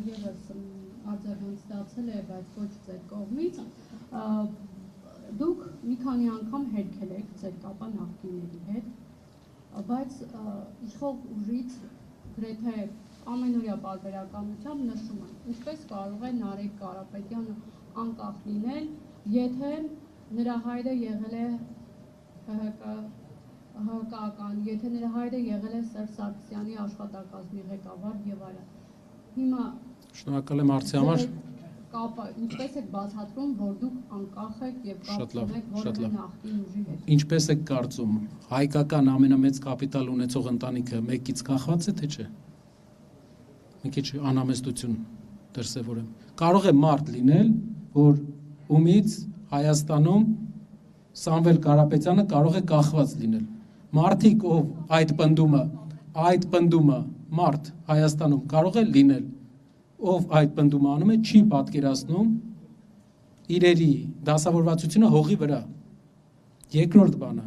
ևս արձագանք ստացել է, բայց ոչ ձեր կողմից, դուք մի քանի անգամ հերքել եք ձեր կապը նախկինների հետ, բայց իշխող ուժից գրեթե ամենօրյա պարբերականությամբ նշում են, ինչպես կարող է Նարեկ Կարապետյանը անկախ լինել, եթե նրա հայրը եղել է ՀՀԿ-ական, եթե նրա հայրը եղել է Սերժ Սարգսյանի աշխատակազմի ղեկավար եւ այլն։ Հիմա շնորհակալ եմ հարցի համար։ Կապը ինչպես եք բացատրում, որ դուք անկախ եք եւ կապ ունեք որևէ նախկին ուժի հետ։ Ինչպես եք կարծում, հայկական ամենամեծ կապիտալ ունեցող ընտանիքը մեկից կախված է, թե չէ։ Մի քիչ անհամեստություն դրսևորեմ։ Կարող է մարդ լինել, որ ումից Հայաստանում Սամվել Կարապետյանը կարող է կախված լինել։ Մարդիկ, ով այդ պնդումը մարդ Հայաստանում կարող է լինել, ով այդ պնդումը անում է, չի պատկերացնում իրերի դասավորվածությունը հողի վրա։ Երկրորդ բանը,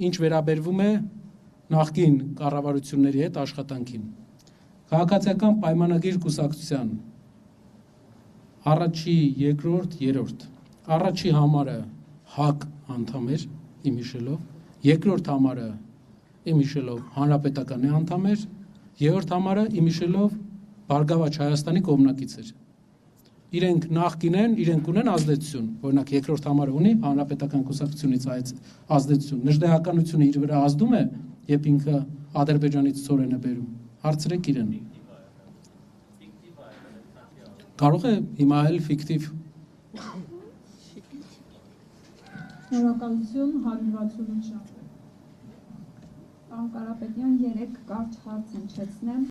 ինչ վերաբերվում է նախկին կառավարությունների հետ աշխատանքին։ Քաղաքացիական պայմանագիր կուսակցության առաջի, երկրորդ, երրորդ։ Առաջի համարը ՀԱԿ անդամ էր, իմ հիշելով, երկրորդ համարը իմ հիշելով Հանրապետականի անդամ էր, երրորդ համարը իմ հիշելով Բարգավաճ Հայաստանի կողմնակից էր։ Իրենք նախկին են, իրենք ունեն ազդեցություն, օրինակ երկրորդ համարը ունի Հանրապետական կուսակցությունից այդ ազդեցություն, նժդեհականությունը իր վրա ազդում է, երբ ինքը Ադրբեջանից ցորեն է բերում։ Հարցրեք իրեն։ Կարող է հիմա էլ ֆիկտիվ։ Շնորհակալություն 168 ժամ։ Պարոն Կարապետյան, 3 կարճ հարց հնչեցնեմ։